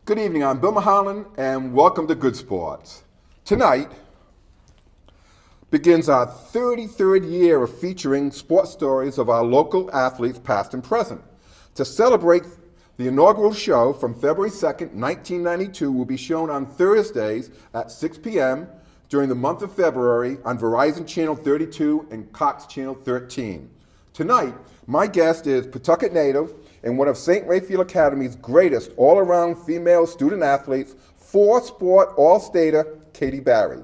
Good evening, I'm Bill Mulholland, and welcome to Good Sports. Tonight begins our 33rd year of featuring sports stories of our local athletes, past and present. To celebrate, the inaugural show from February 2nd, 1992 will be shown on Thursdays at 6 p.m. during the month of February on Verizon Channel 32 and Cox Channel 13. Tonight, my guest is Pawtucket native and one of St. Raphael Academy's greatest all-around female student athletes, four-sport All-Stater, Katie Barry.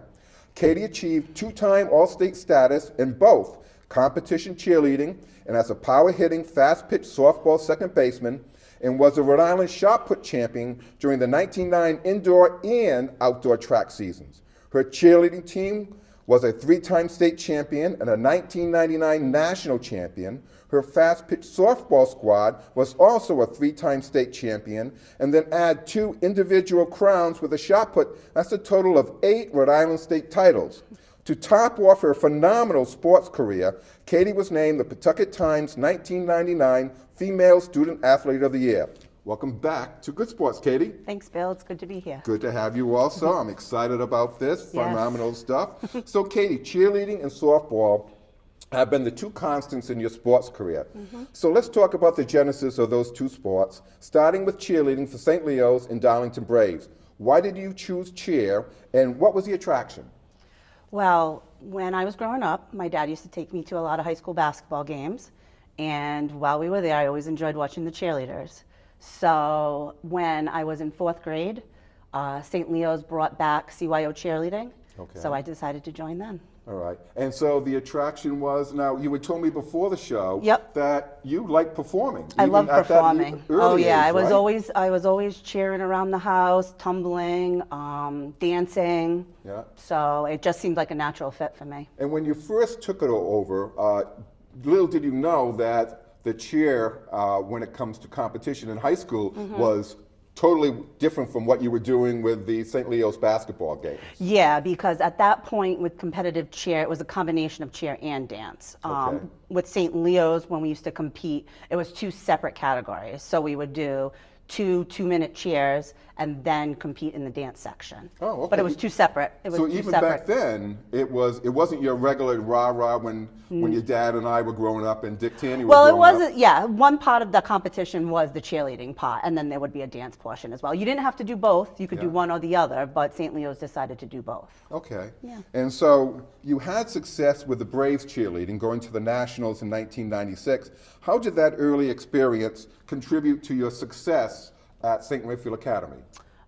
Katie achieved two-time All-State status in both competition cheerleading and as a power-hitting, fast-pitch softball second baseman, and was a Rhode Island shot put champion during the 1999 indoor and outdoor track seasons. Her cheerleading team was a three-time state champion and a 1999 national champion. Her fast-pitch softball squad was also a three-time state champion, and then add two individual crowns with a shot put. That's a total of 8 Rhode Island state titles. To top off her phenomenal sports career, Katie was named the Pawtucket Times 1999 Female Student Athlete of the Year. Welcome back to Good Sports, Katie. Thanks, Bill. It's good to be here. Good to have you also. I'm excited about this. Phenomenal stuff. So, Katie, cheerleading and softball have been the two constants in your sports career. So let's talk about the genesis of those two sports, starting with cheerleading for St. Leo's and Darlington Braves. Why did you choose cheer, and what was the attraction? Well, when I was growing up, my dad used to take me to a lot of high school basketball games, and while we were there, I always enjoyed watching the cheerleaders. So when I was in 4th grade, St. Leo's brought back CYO cheerleading, so I decided to join them. All right. And so the attraction was, now you had told me before the show that you like performing. I love performing. Oh yeah, I was always cheering around the house, tumbling, dancing. Yeah. So it just seemed like a natural fit for me. And when you first took it over, little did you know that the cheer, when it comes to competition in high school, was totally different from what you were doing with the St. Leo's basketball games. Yeah, because at that point with competitive cheer, it was a combination of cheer and dance. With St. Leo's, when we used to compete, it was 2 separate categories. So we would do 2 2-minute cheers and then compete in the dance section. Oh, okay. But it was 2 separate. It was so 2 even separate. back then, it wasn't your regular rah-rah when your dad and I were growing up and Dick Taney was growing up. Well, it wasn't, yeah. One part of the competition was the cheerleading part, and then there would be a dance portion as well. You didn't have to do both. You could do one or the other, but St. Leo's decided to do both. Okay. Yeah. And so you had success with the Braves cheerleading, going to the Nationals in 1996. How did that early experience contribute to your success at St. Raphael Academy?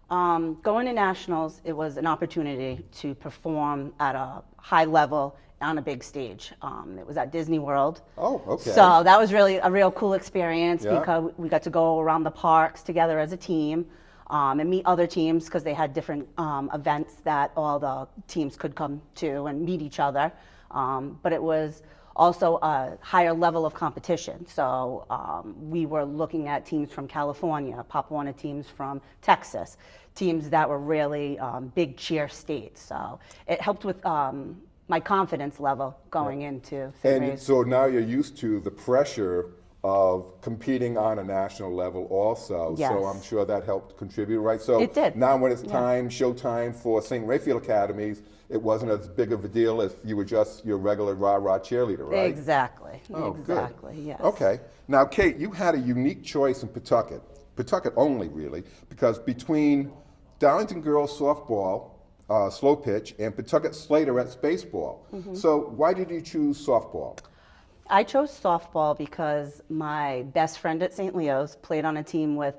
Going to Nationals, it was an opportunity to perform at a high level on a big stage. It was at Disney World. Oh, okay. So that was really a real cool experience Yeah. because we got to go around the parks together as a team and meet other teams because they had different events that all the teams could come to and meet each other. But it was also a higher level of competition. So we were looking at teams from California, Pop Warner teams from Texas, teams that were really big cheer states. So it helped with my confidence level going into St. And Ray's. so now you're used to the pressure of competing on a national level also. Yes. So I'm sure that helped contribute, right? So It did. Now when it's time, showtime for St. Raphael Academies, it wasn't as big of a deal as you were just your regular rah-rah cheerleader, right? Exactly. Oh, exactly. good. Yes. Okay. Now, Kate, you had a unique choice in Pawtucket only, really, because between Darlington girls softball, slow pitch, and Pawtucket Slaterettes baseball. So why did you choose softball? I chose softball because my best friend at St. Leo's played on a team with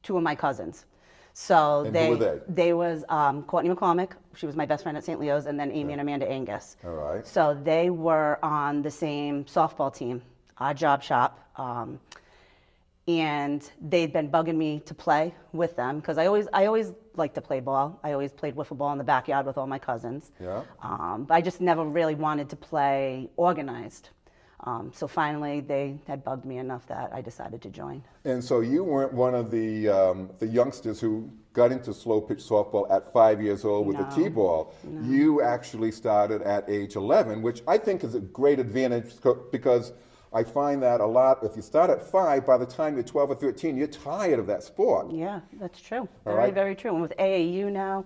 2 of my cousins. So And who were they? They was Courtney McCormick, she was my best friend at St. Leo's, and then Amy and Amanda Angus. All right. So they were on the same softball team, our job shop, and they'd been bugging me to play with them because I always liked to play ball. I always played wiffle ball in the backyard with all my cousins. Yeah. But I just never really wanted to play organized. So finally, they had bugged me enough that I decided to join. And so you weren't one of the youngsters who got into slow pitch softball at 5 years old with the T-ball. No. You actually started at age 11, which I think is a great advantage because I find that a lot, if you start at 5, by the time you're 12 or 13, you're tired of that sport. Yeah, that's true. All Very, right. very true. And with AAU now,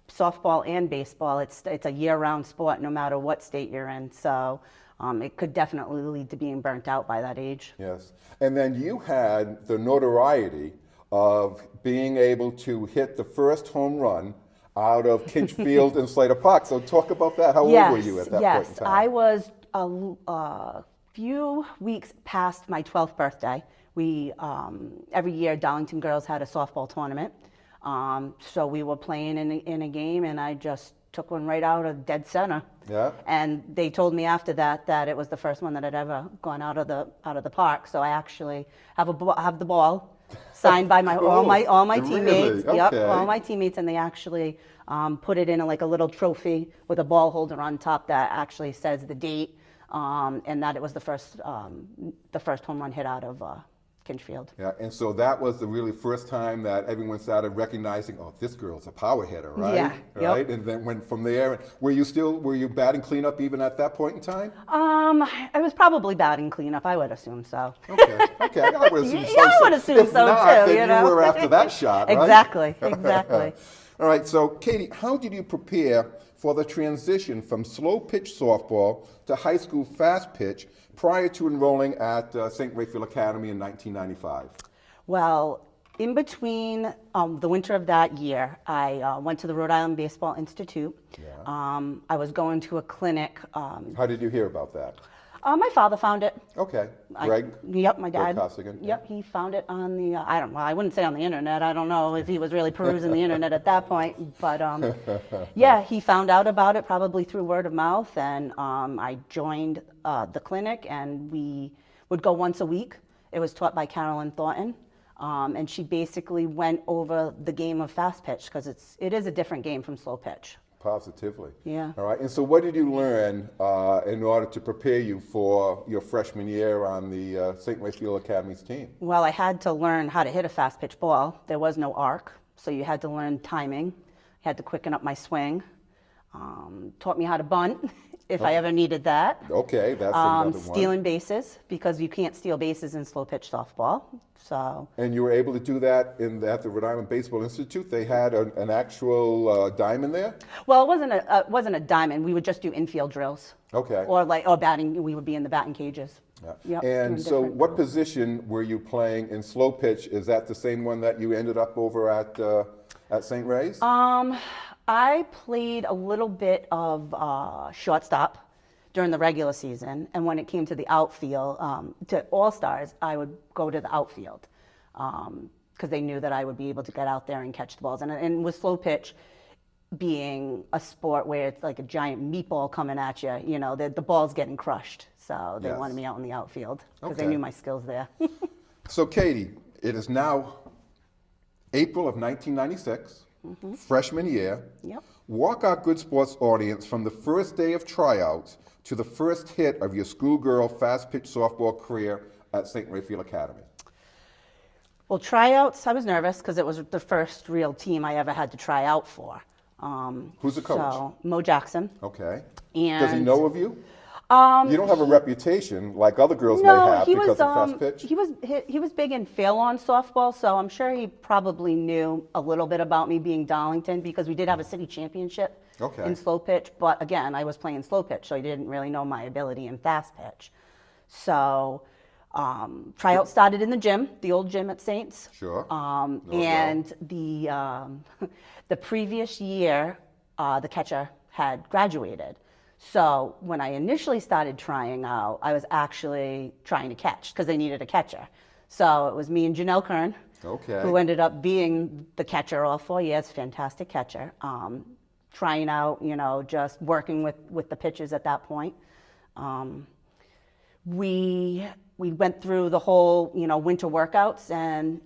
softball and baseball, it's a year-round sport no matter what state you're in. So it could definitely lead to being burnt out by that age. Yes. And then you had the notoriety of being able to hit the first home run out of Kinchfield and Slater Park. So talk about that. How old were you at that point in time? I was a few weeks past my 12th birthday. We every year Darlington girls had a softball tournament. So we were playing in a game, and I just took one right out of dead center. Yeah. And they told me after that it was the first one that had ever gone out of the park. So I actually have the ball signed by Cool. all my Really? teammates. Yep, Okay. all my teammates, and they actually put it in like a little trophy with a ball holder on top that actually says the date, and that it was the first home run hit out of Kinchfield. Yeah, and so that was the really first time that everyone started recognizing, oh, this girl's a power hitter, right? Yeah, yep. Right? And then when from there, were you batting cleanup even at that point in time? I was probably batting cleanup. I would assume so. Okay, I would assume so. Yeah, I would assume If so not, too. then you were after that shot, right? Exactly. All right, so Katie, how did you prepare for the transition from slow pitch softball to high school fast pitch prior to enrolling at St. Raphael Academy in 1995? Well, in between the winter of that year, I went to the Rhode Island Baseball Institute. Yeah. I was going to a clinic. How did you hear about that? My father found it. Okay, Greg? Yep, my dad. Greg Costigan? Yep, he found it on the, I wouldn't say on the internet. I don't know if he was really perusing the internet at that point. But yeah, he found out about it probably through word of mouth. And I joined the clinic, and we would go once a week. It was taught by Carolyn Thornton. And she basically went over the game of fast pitch, because it is a different game from slow pitch. Positively. Yeah. All right. And so what did you learn in order to prepare you for your freshman year on the St. Raphael Academy's team? Well, I had to learn how to hit a fast pitch ball. There was no arc, so you had to learn timing. I had to quicken up my swing. Taught me how to bunt if I ever needed that. Okay, that's another one. Stealing bases, because you can't steal bases in slow pitch softball. So. And you were able to do that at the Rhode Island Baseball Institute? They had an actual diamond there? Well, it wasn't a diamond. We would just do infield drills. Okay. Or batting. We would be in the batting cages. Yeah. Yep, And doing so different what drills. position were you playing in slow pitch? Is that the same one that you ended up over at St. Ray's? I played a little bit of shortstop during the regular season, and when it came to the outfield, to All-Stars, I would go to the outfield because they knew that I would be able to get out there and catch the balls. And with slow pitch being a sport where it's like a giant meatball coming at you, the ball's getting crushed. So they Yes. wanted me out in the outfield because they Okay. knew my skills there. So Katie, it is now April of 1996, freshman year. Yep. Walk our Good Sports audience from the first day of tryouts to the first hit of your schoolgirl fast pitch softball career at St. Raphael Academy. Well, tryouts, I was nervous because it was the first real team I ever had to try out for. Who's the coach? So, Mo Jackson. Okay. And Does he know of you? You don't have a reputation like other girls may have because of fast pitch. He was big in fail-on softball, so I'm sure he probably knew a little bit about me being Darlington, because we did have a city championship in slow pitch. But again, I was playing slow pitch, so he didn't really know my ability in fast pitch. So tryout started in the gym, the old gym at Saints. Sure. And the previous year, the catcher had graduated. So when I initially started trying out, I was actually trying to catch because they needed a catcher. So it was me and Janelle Kern, who ended up being the catcher all 4 years, fantastic catcher. Trying out, just working with the pitches at that point. We went through the whole, winter workouts, and,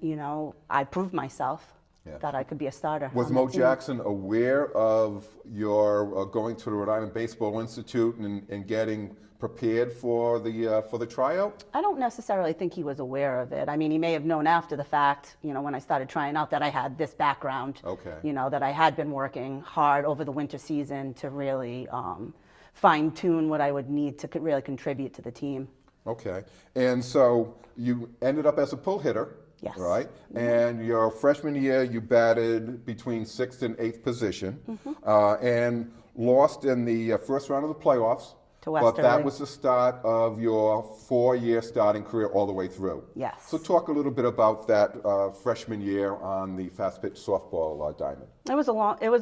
I proved myself. Yeah. That I could be a starter. Was on Mo the team. Jackson aware of your going to the Rhode Island Baseball Institute and getting prepared for the tryout? I don't necessarily think he was aware of it. I mean, he may have known after the fact, when I started trying out, that I had this background. Okay. That I had been working hard over the winter season to really fine tune what I would need to really contribute to the team. Okay. And so you ended up as a pull hitter. Yes. Right? And your freshman year, you batted between 6th and 8th position, and lost in the first round of the playoffs. To But that Westerly. was the start of your 4-year starting career all the way through. Yes. So talk a little bit about that freshman year on the fast pitch softball diamond. It was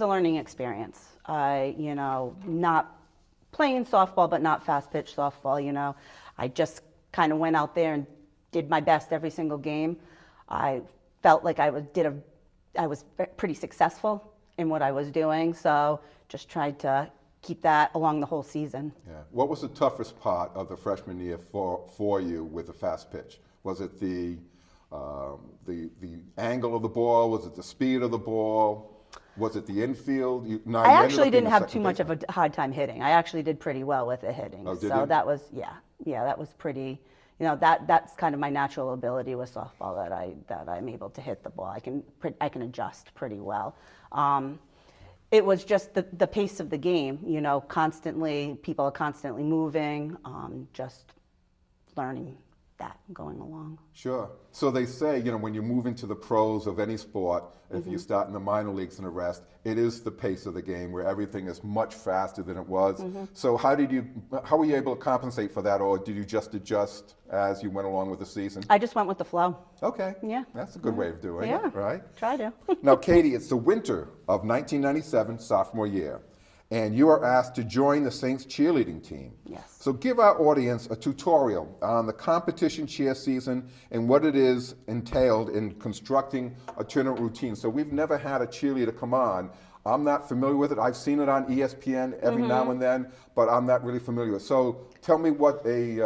a learning experience. Not playing softball, but not fast pitch softball. I just kind of went out there and did my best every single game. I felt like I was pretty successful in what I was doing, so just tried to keep that along the whole season. Yeah. What was the toughest part of the freshman year for you with the fast pitch? Was it the angle of the ball? Was it the speed of the ball? Was it the infield? I actually didn't have too much of a hard time hitting. I actually did pretty well with the hitting. Oh, did so you? that was that was pretty. That's kind of my natural ability with softball, that I'm able to hit the ball. I can adjust pretty well. It was just the pace of the game. People are constantly moving. Just learning that going along. Sure. So they say, when you move into the pros of any sport, if you start in the minor leagues and the rest, it is the pace of the game where everything is much faster than it was. So how were you able to compensate for that, or did you just adjust as you went along with the season? I just went with the flow. Okay. Yeah. That's a good way of doing Yeah. it, right? Try to. Now, Katie, it's the winter of 1997, sophomore year, and you are asked to join the Saints cheerleading team. Yes. So give our audience a tutorial on the competition cheer season and what it is entailed in constructing a tournament routine. So we've never had a cheerleader come on. I'm not familiar with it. I've seen it on ESPN every now and then, but I'm not really familiar with it. So tell me what a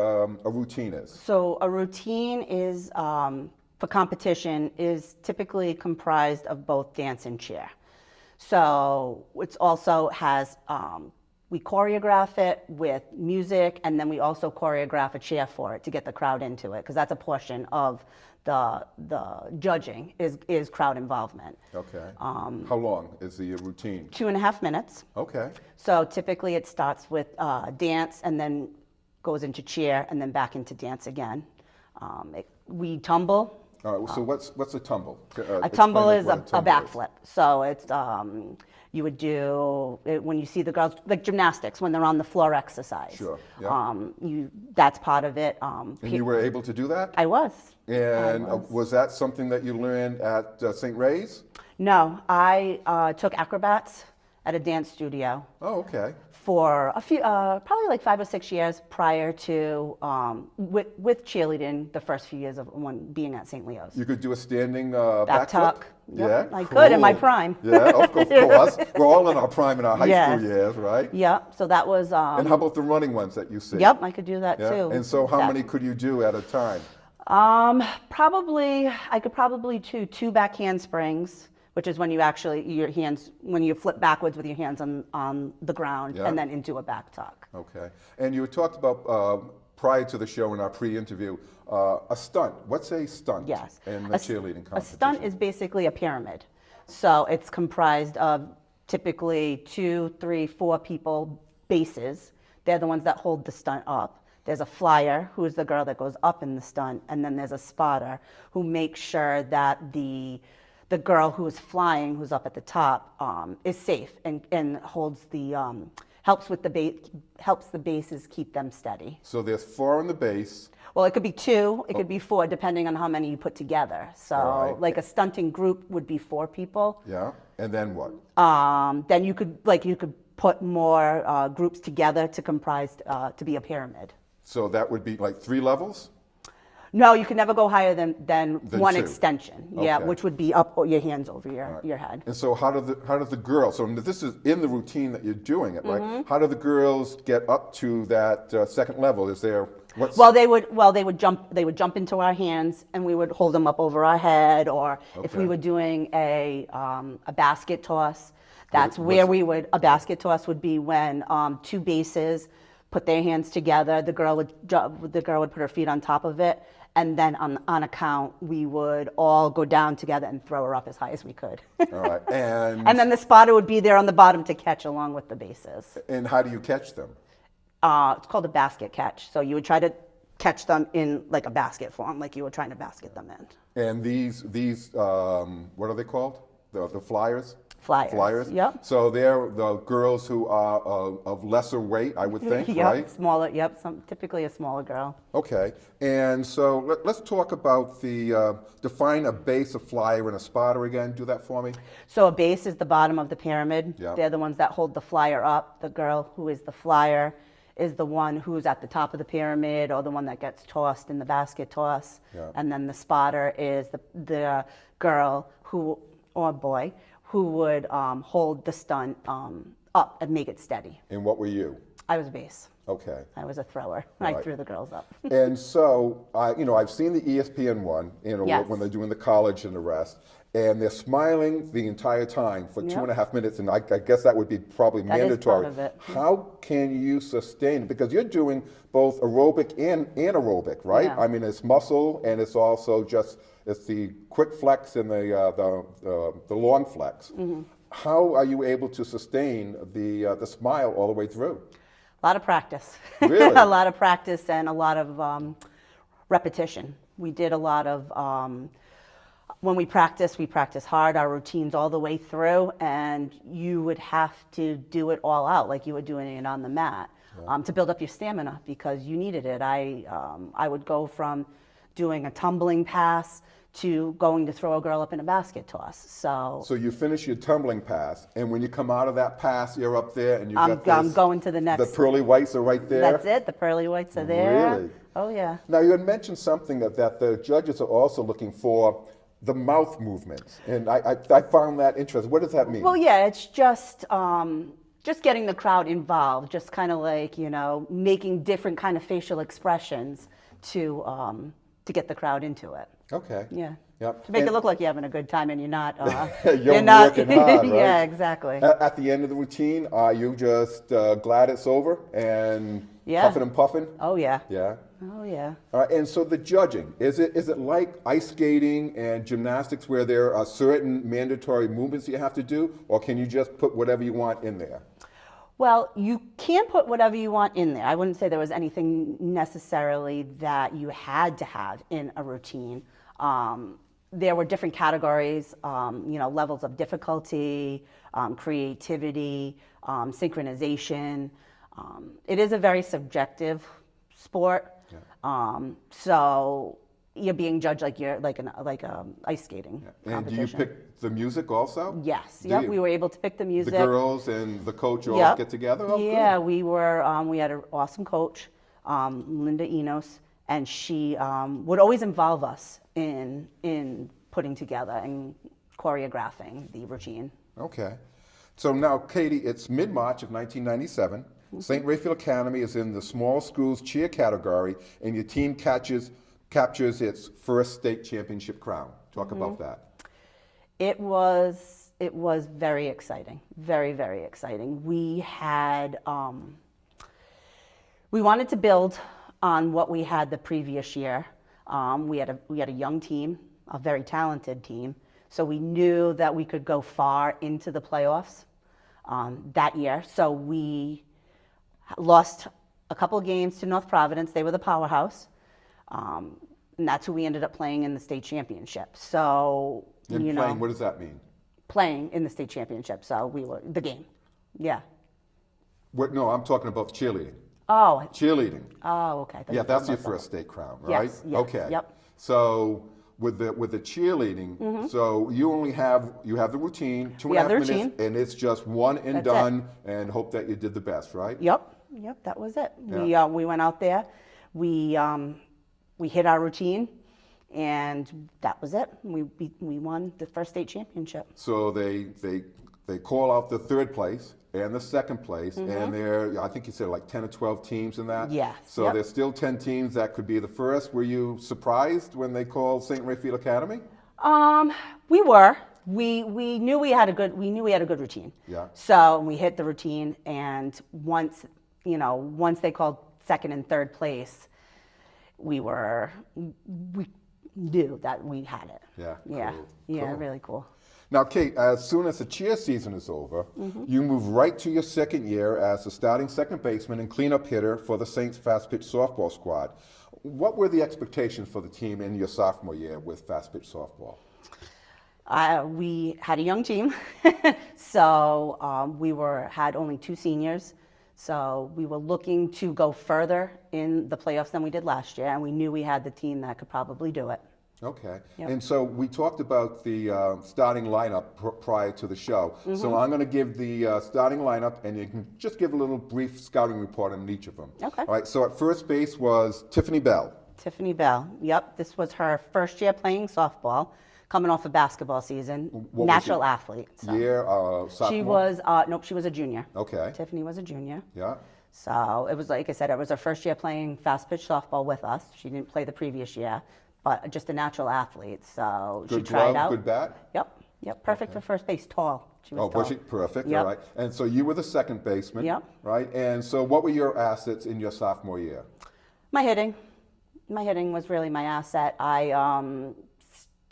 routine is. So a routine is, for competition, is typically comprised of both dance and cheer. So it also has, we choreograph it with music, and then we also choreograph a cheer for it to get the crowd into it, because that's a portion of the judging is crowd involvement. Okay. How long is the routine? 2.5 minutes. Okay. So typically it starts with dance and then goes into cheer and then back into dance again. We tumble. All right, so what's a tumble? A tumble is a tumble backflip. So it's you would do it when you see the girls, like gymnastics, when they're on the floor exercise. Sure, yeah. That's part of it. And you were able to do that? I was. And was that something that you learned at St. Ray's? No, I took acrobats at a dance studio. Oh, okay. For a few, probably like 5 or 6 years prior to, with cheerleading, the first few years of being at St. Leo's. You could do a standing Back backflip? tuck. Yep, Yeah, I could in my cool. prime. Yeah, of course. We're all in our prime in our high Yes. school years, right? Yep, so that was, And how about the running ones that you see? yep, I could do that Yeah? too. And so how That- many could you do at a time? I could probably do 2 back handsprings, which is when you when you flip backwards with your hands on the ground, Yeah. and then into a back tuck. Okay. And you talked about, prior to the show in our pre-interview, a stunt. What's a stunt Yes. in the cheerleading competition? A stunt is basically a pyramid. So it's comprised of typically 2, 3, 4 people, bases. They're the ones that hold the stunt up. There's a flyer, who is the girl that goes up in the stunt, and then there's a spotter who makes sure that the girl who is flying, who's up at the top, is safe and holds the helps the bases keep them steady. So there's 4 on the base. Well, it could be 2, it could be 4, depending on how many you put together. So, Right. like a stunting group would be 4 people. Yeah. And then what? Then you could put more groups together to comprise to be a pyramid. So that would be like 3 levels? No, you can never go higher than one 2. extension. Yeah, Okay. which would be up your hands over your head. And so how do the girls, so this is in the routine that you're doing it, right? Mm-hmm. How do the girls get up to that second level? Is there, what's? Well, they would jump into our hands, and we would hold them up over our head. Or if we Okay. were doing a basket toss, that's where we would. A basket toss would be when 2 bases put their hands together. The girl would put her feet on top of it, and then on a count, we would all go down together and throw her up as high as we could. All right. And And then the spotter would be there on the bottom to catch along with the bases. how do you catch them? It's called a basket catch. So you would try to catch them in like a basket form, like you were trying to basket them in. And these what are they called? The flyers? Flyers. Flyers? Yep. So they're the girls who are of lesser weight, I would think, Yep, right? smaller. Yep, typically a smaller girl. Okay. And so let's talk about define a base, a flyer, and a spotter again. Do that for me. So a base is the bottom of the pyramid. Yep. They're the ones that hold the flyer up. The girl who is the flyer is the one who's at the top of the pyramid, or the one that gets tossed in the basket toss. Yep. And then the spotter is the girl who, or boy, who would hold the stunt up and make it steady. And what were you? I was a base. Okay. I was a thrower. Right. I threw the girls up. And so, I've seen the ESPN one, Yes. when they're doing the college and the rest, and they're smiling the entire time for Yep. 2.5 minutes, and I guess that would be probably That is mandatory. part of it. How can you sustain it? Because you're doing both aerobic and anaerobic, right? Yeah. I mean, it's muscle, and it's also it's the quick flex and the long flex. Mm-hmm. How are you able to sustain the smile all the way through? A lot of practice. Really? A lot of practice and a lot of repetition. We did a lot of, when we practice hard, our routines all the way through, and you would have to do it all out like you were doing it on the mat to build up your stamina, because you needed it. I would go from doing a tumbling pass to going to throw a girl up in a basket toss. So you finish your tumbling pass, and when you come out of that pass, you're up there, and I'm going to the next. The pearly whites are right there. That's it. The pearly whites are there. Really? Oh yeah. Now you had mentioned something that the judges are also looking for the mouth movements, and I found that interesting. What does that mean? Well, yeah, it's just getting the crowd involved, just kind of like, making different kind of facial expressions to get the crowd into it. Okay. Yeah. Yep. To make it look like you're having a good time and you're not. You're not working hard, right? Yeah, exactly. At the end of the routine, are you just glad it's over and puffing and puffing? Oh yeah. Yeah. Oh yeah. All right, and so the judging, is it like ice skating and gymnastics where there are certain mandatory movements you have to do, or can you just put whatever you want in there? Well, you can put whatever you want in there. I wouldn't say there was anything necessarily that you had to have in a routine. There were different categories, levels of difficulty, creativity, synchronization. It is a very subjective sport. Yeah. So you're being judged like you're like an ice skating competition. And do you pick the music also? Yes. Yep. We were able to pick the music. The girls and the coach all get together? Oh, yeah, good. we were. We had an awesome coach, Linda Enos, and she would always involve us in putting together and choreographing the routine. Okay. So now, Katie, it's mid-March of 1997. Mm-hmm. St. Raphael Academy is in the small schools cheer category, and your team captures its first state championship crown. Talk about that. It was very exciting, very, very exciting. We had we wanted to build on what we had the previous year. We had a young team, a very talented team, so we knew that we could go far into the playoffs that year. So we lost a couple of games to North Providence. They were the powerhouse. And that's who we ended up playing in the state championship. So, playing, what does that mean? Playing in the state championship. So we were the game. Yeah. No, I'm talking about cheerleading. Oh. Cheerleading. Oh, okay. Yeah, that's your first state crown, right? Yes, yes. Okay. Yep. So with the cheerleading, so you have the routine, 2.5 minutes, and it's just one and That's done, and hope that you did the best, right? Yep. That was it. Yeah. We went out there. We hit our routine, and that was it. We won the first state championship. So they call out the third place and the second place, and I think you said like 10 or 12 teams in that. Yes. So there's still 10 teams that could be the first. Were you surprised when they called St. Raphael Academy? We were. We knew we had a good routine. Yeah. So we hit the routine, and once they called second and third place, we knew that we had it. Yeah. Yeah. Cool. Yeah. Cool. Really cool. Now, Kate, as soon as the cheer season is over, you move right to your second year as the starting second baseman and cleanup hitter for the Saints fast pitch softball squad. what were the expectations for the team in your sophomore year with fast pitch softball? We had a young team, so we had only 2 seniors. So we were looking to go further in the playoffs than we did last year, and we knew we had the team that could probably do it. Okay. Yep. And so we talked about the starting lineup prior to the show. So I'm going to give the starting lineup, and you can just give a little brief scouting report on each of them. Okay. All right. So at first base was Tiffany Bell. Tiffany Bell, yep. This was her first year playing softball, coming off a basketball season. What was Natural she? athlete. So. Year, sophomore? She was, nope, she was a junior. Okay. Tiffany was a junior. Yeah. So it was, like I said, it was her first year playing fast pitch softball with us. She didn't play the previous year, but just a natural athlete. So Good she tried glove, out. good bat? Yep, perfect for first base, tall. She was Oh, tall. was she? Perfect. Yep. All right. And so you were the second baseman. Yep. Right. And so what were your assets in your sophomore year? My hitting. My hitting was really my asset.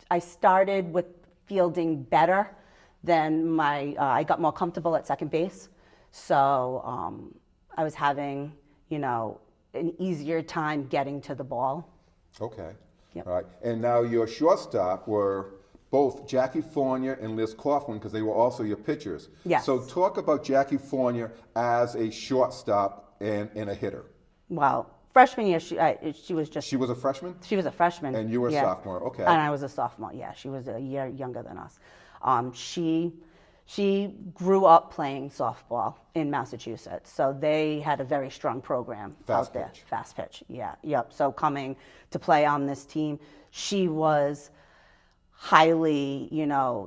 I started with fielding better than I got more comfortable at second base. So I was having, an easier time getting to the ball. Okay. Yep. All right. And now your shortstop were both Jackie Fournier and Liz Coughlin, because they were also your pitchers. Yes. So talk about Jackie Fournier as a shortstop and a hitter. Well, freshman year, she was just. She was a freshman? She was a freshman. And you were a yeah. sophomore, okay. And I was a sophomore, yeah. She was a year younger than us. She grew up playing softball in Massachusetts, so they had a very strong program out there. Fast pitch, yeah, yep. So coming to play on this team, she was highly,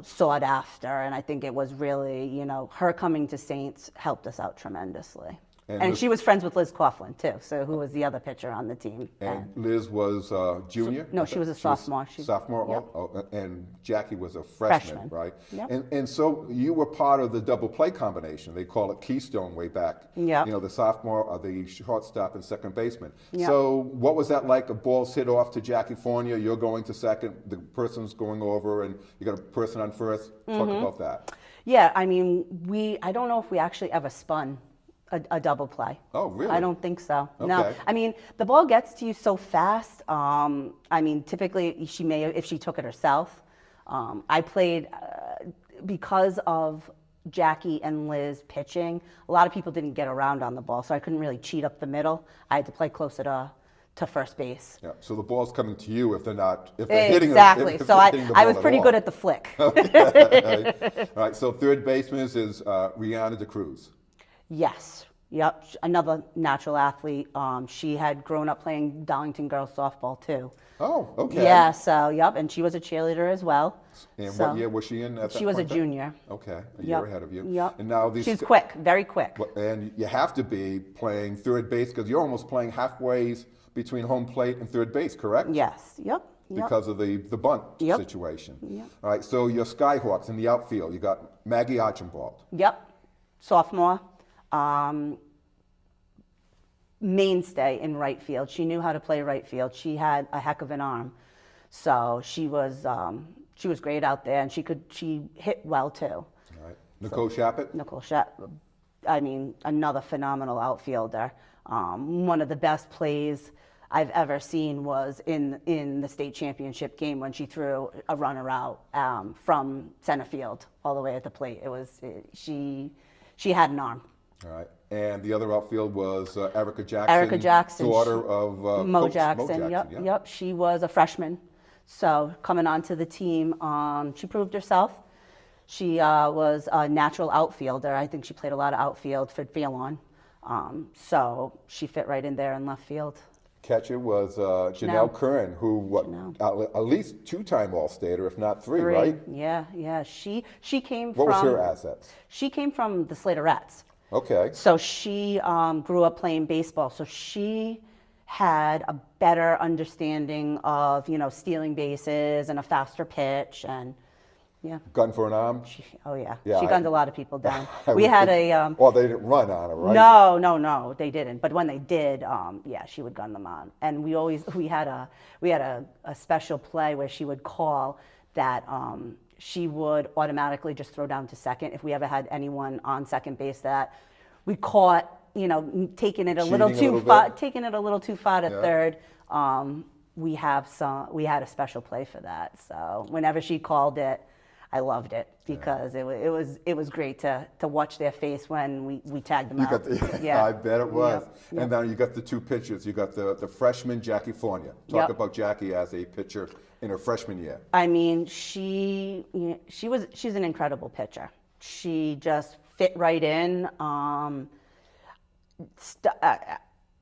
sought after, and I think it was really, her coming to Saints helped us out tremendously. And she was friends with Liz Coughlin, too, so who was the other pitcher on the team. And Liz was junior? No, she was a sophomore. Sophomore? Yep. Oh, and Jackie was a freshman. Right? Yep. And so you were part of the double play combination. They call it Keystone way back. Yep. The sophomore, the shortstop and second baseman. Yep. So what was that like? A ball's hit off to Jackie Fournier, you're going to second, the person's going over, and you got a person on first. Talk about that. Yeah, I mean, I don't know if we actually ever spun a double play. Oh, really? I don't think so. Okay. No, I mean, the ball gets to you so fast. I mean, typically she may have, if she took it herself. I played, because of Jackie and Liz pitching, a lot of people didn't get around on the ball, so I couldn't really cheat up the middle. I had to play closer to first base. Yeah, so the ball's coming to you if they're hitting exactly. If So hitting the I ball was pretty at all. good at the flick. Okay. All right, so third baseman is Rihanna DeCruz. Yes. Yep. Another natural athlete. She had grown up playing Darlington girls softball too. Oh, okay. Yeah. So yep, and she was a cheerleader as well. And what year was she in at that She was a point then? junior. Okay, a year ahead of you. Yep. And now these. She's quick, very quick. And you have to be playing third base because you're almost playing halfway between home plate and third base, correct? Yes. Yep. Because of the bunt situation. Yep. All right, so your Skyhawks in the outfield, you got Maggie Archibald. Yep. Sophomore. Mainstay in right field. She knew how to play right field. She had a heck of an arm, so she was great out there, and she hit well too. All right, Nicole Shappett. Nicole Shappett, I mean, another phenomenal outfielder. One of the best plays I've ever seen was in the state championship game when she threw a runner out from center field all the way at the plate. She had an arm. All right. And the other outfield was Erica Jackson, daughter of Mo Coach Jackson. Mo Jackson. Yep. She was a freshman, so coming onto the team, she proved herself. She was a natural outfielder. I think she played a lot of outfield for Phelan, so she fit right in there in left field. Catcher was Janelle Curran, who at least two-time All-Stater, if not three, right? Yeah. She came from. What was her assets? She came from the Slaterettes. Okay. So she grew up playing baseball. So she had a better understanding of, stealing bases and a faster pitch and, yeah. Gun for an arm? She gunned a lot of people down. We had a... well, they didn't run on her, right? No, they didn't. But when they did, she would gun them on. And we had a special play where she would call that... she would automatically just throw down to second if we ever had anyone on second base that we caught taking it a Cheating little a too little far, bit? taking it a little too far to Yeah. third. We had a special play for that. So whenever she called it, I loved it because it was great to watch their face when we tagged them You out. got Yeah. I bet it was. Yep. And now you got the two pitchers. You got the freshman Jackie Fournier. Talk Yep. about Jackie as a pitcher in her freshman year. I mean, she's an incredible pitcher. She just fit right in.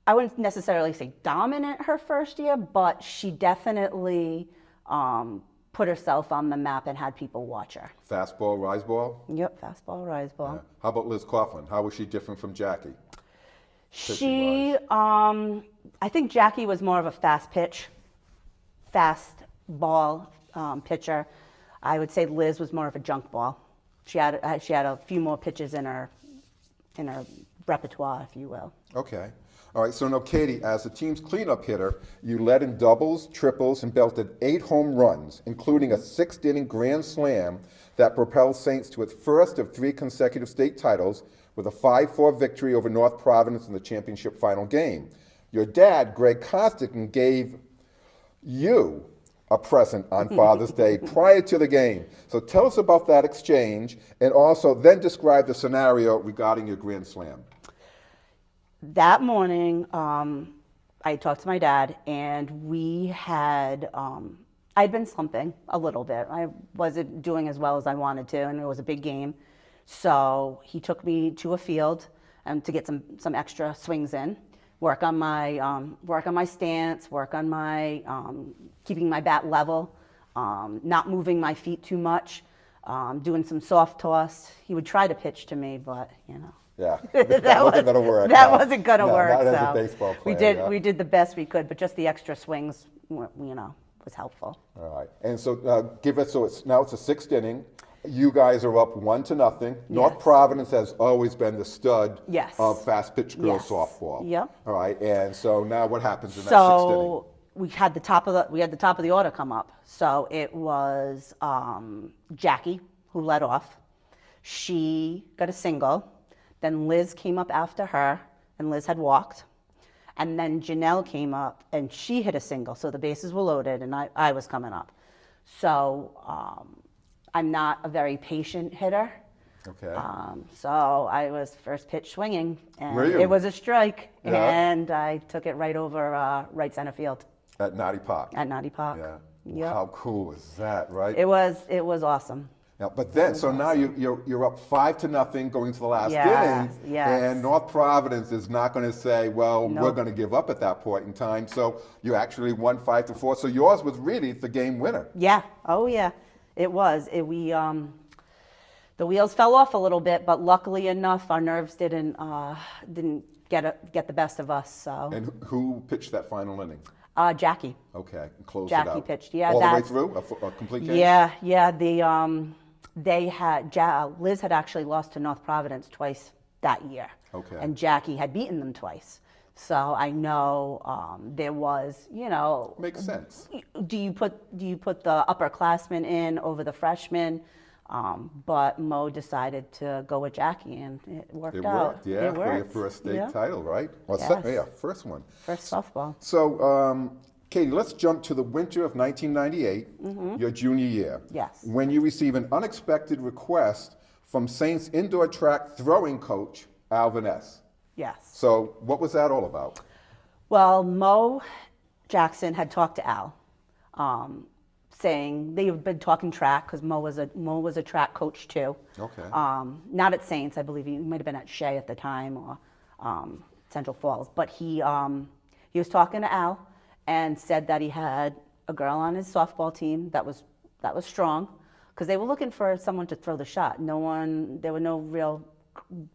I wouldn't necessarily say dominant her first year, but she definitely put herself on the map and had people watch her. Fastball, rise ball? Yep, fastball, rise ball. Yeah. How about Liz Coughlin? How was she different from Jackie? She, I think Jackie was more of a fast ball pitcher. I would say Liz was more of a junk ball. She had a few more pitches in her repertoire, if you will. Okay. All right, so now Katie, as the team's cleanup hitter, you led in doubles, triples, and belted 8 home runs, including a 6th-inning grand slam that propelled Saints to its first of 3 consecutive state titles with a 5-4 victory over North Providence in the championship final game. Your dad, Greg Constantine, gave you a present on Father's Day prior to the game. So tell us about that exchange, and also then describe the scenario regarding your grand slam. That morning, I talked to my dad, and we had, I'd been slumping a little bit. I wasn't doing as well as I wanted to, and it was a big game. So he took me to a field to get some extra swings in, work on my stance, work on my keeping my bat level, not moving my feet too much, doing some soft toss. He would try to pitch to me, but Yeah, that wasn't going to work. That wasn't going to work. Not as so a baseball player. we did the best we could, but just the extra swings, was helpful. All right, and so now it's a 6th inning. You guys are up 1-0. North Providence has always been the stud of fast pitch girls softball. Yep. All right, and so now what happens in that 6th inning? So we had the top of the order come up. So it was Jackie who led off. She got a single. Then Liz came up after her, and Liz had walked. And then Janelle came up, and she hit a single. So the bases were loaded, and I was coming up. So I'm not a very patient hitter. Okay. So I was first pitch swinging, and Were you? it was a strike, Yeah. and I took it right over right center field. At Naughty Park. At Naughty Park. Yeah. Yep. How cool is that, right? It was awesome. Yeah, but then, so now you're up 5-0 going to the last Yes, inning, yes. and North Providence is not going to say, well, we're Nope. going to give up at that point in time. So you actually won 5-4. So yours was really the game winner. Yeah. Oh yeah. It was. The wheels fell off a little bit, but luckily enough, our nerves didn't get the best of us. So And who pitched that final inning? Jackie. Okay, and closed Jackie it out. pitched. Yeah, all the way that's- through a complete game. Yeah. They had Liz had actually lost to North Providence twice that year. Okay. And Jackie had beaten them twice. So I know there was, Makes sense. do you put the upperclassmen in over the freshmen? But Mo decided to go with Jackie, and it worked It out. worked, yeah, It for your worked. first state Yeah. title, right? Well, Yes. first one. First softball. So, Katie, let's jump to the winter of 1998, your junior year. Yes. When you receive an unexpected request from Saints indoor track throwing coach, Alvin S. Yes. So, what was that all about? Well, Mo Jackson had talked to Al, saying they have been talking track because Mo was a track coach too. Okay. Not at Saints, I believe he might have been at Shea at the time or Central Falls, but he was talking to Al and said that he had a girl on his softball team that was strong because they were looking for someone to throw the shot. There were no real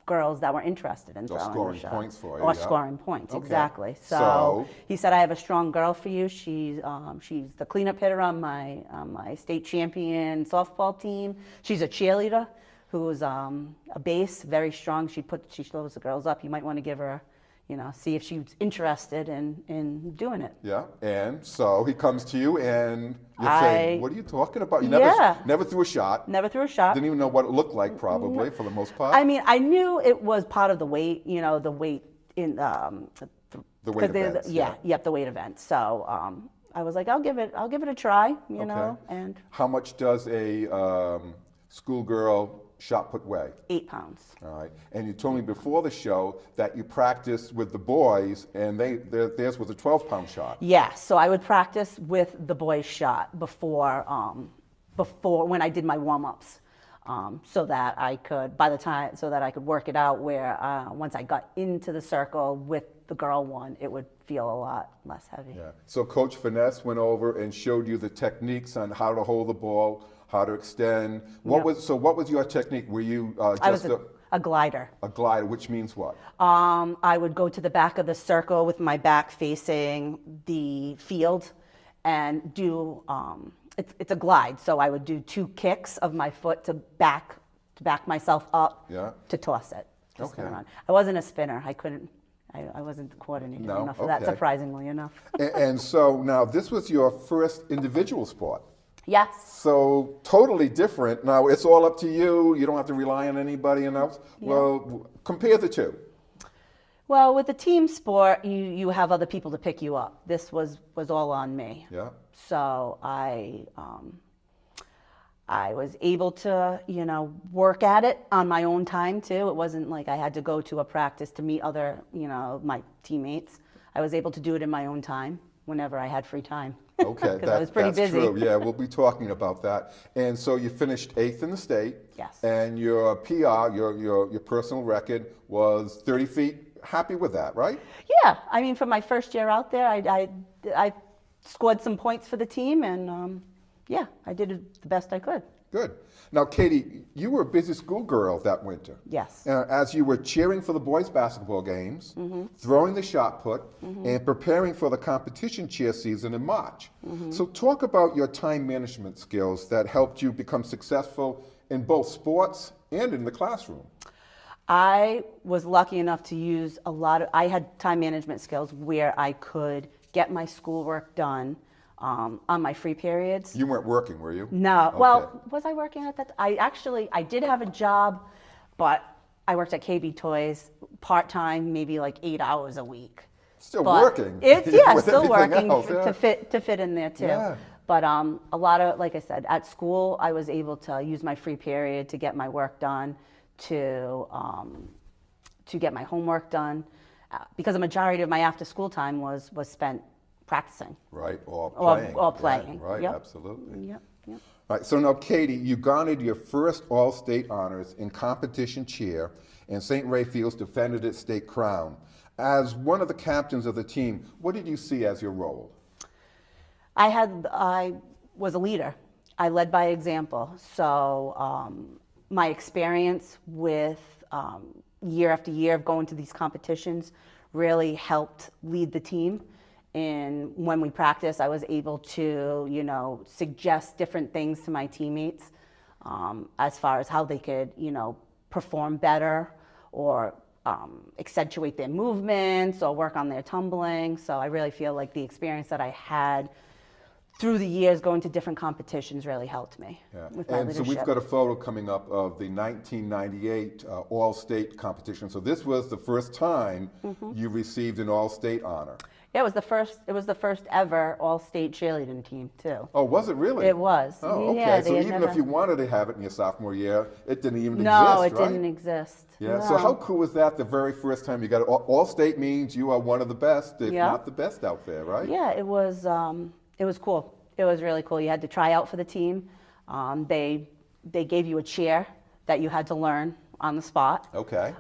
girls that were interested in throwing scoring the shot. points for you, Or yeah. scoring points, Okay. exactly. So- So he said, I have a strong girl for you. She's the cleanup hitter on my state champion softball team. She's a cheerleader who's a base, very strong. She throws the girls up. You might want to give her, see if she's interested in doing it. Yeah, and so he comes to you and you're I- saying, what are you talking about? You Yeah. never threw a shot. Never threw a shot. Didn't even know what it looked like, probably, for the most part. I mean, I knew it was part of the weight, the weight in The weight 'cause they- events, yeah, yep, the weight event. So I was like, I'll give it a try, you know. And How much does a schoolgirl shot put weigh? 8 pounds. All right. And you told me before the show that you practiced with the boys, and theirs was a 12-pound shot. Yeah, so I would practice with the boys' shot before when I did my warm-ups, so that I could work it out where once I got into the circle with the girl one, it would feel a lot less heavy. Yeah. So Coach Finesse went over and showed you the techniques on how to hold the ball, how to extend. What was your technique? Were you I was a glider. A glider, which means what? I would go to the back of the circle with my back facing the field and do, it's a glide. So I would do 2 kicks of my foot to back myself up to toss it. To spin around. I wasn't a spinner. I wasn't coordinated enough for that, surprisingly enough. and so now this was your first individual sport. Yes. So totally different. Now it's all up to you. You don't have to rely on anybody else. Yeah. Well, compare the two. Well, with the team sport, you have other people to pick you up. This was all on me. Yeah. So I was able to, work at it on my own time too. It wasn't like I had to go to a practice to meet other, my teammates. I was able to do it in my own time whenever I had free time. Okay, because I was pretty busy. True. Yeah, we'll be talking about that. And so you finished 8th in the state. Yes. And your PR, your personal record was 30 feet. Happy with that, right? Yeah, I mean, for my first year out there, I scored some points for the team, and yeah, I did the best I could. Good. Now, Katie, you were a busy schoolgirl that winter. Yes. As you were cheering for the boys' basketball games, throwing the shot put, and preparing for the competition cheer season in March. So talk about your time management skills that helped you become successful in both sports and in the classroom. I was lucky enough to use I had time management skills where I could get my schoolwork done on my free periods. You weren't working, were you? No. Okay. Well, was I working at that? I did have a job, but I worked at KB Toys part-time, maybe like 8 hours a week. Still working. It's still working else, to fit in there too. Yeah. But a lot of, like I said, at school, I was able to use my free period to get my work done, to get my homework done, because a majority of my after-school time was spent practicing. Right, or playing. Or playing. Yeah, right, yep. Absolutely. Yep. All right, so now, Katie, you garnered your first All-State honors in competition cheer, and St. Raphael's defended its state crown. As one of the captains of the team, what did you see as your role? I was a leader. I led by example. So my experience with year after year of going to these competitions really helped lead the team. And when we practiced, I was able to, suggest different things to my teammates as far as how they could, perform better or accentuate their movements or work on their tumbling. So I really feel like the experience that I had through the years going to different competitions really helped me with my leadership. So we've got a photo coming up of the 1998 All-State competition. So this was the first time you received an All-State honor. Yeah, it was the first ever all-state cheerleading team too. Oh, was it really? It was. Oh, okay. Yeah, so even if you wanted to have it in your sophomore year, it didn't even exist, No, it right? didn't exist. Yeah. No. So how cool was that? The very first time you got it? All-state means you are one of the best, if not the best out there, right? Yeah, it was cool. It was really cool. You had to try out for the team. They gave you a cheer that you had to learn on the spot. Okay.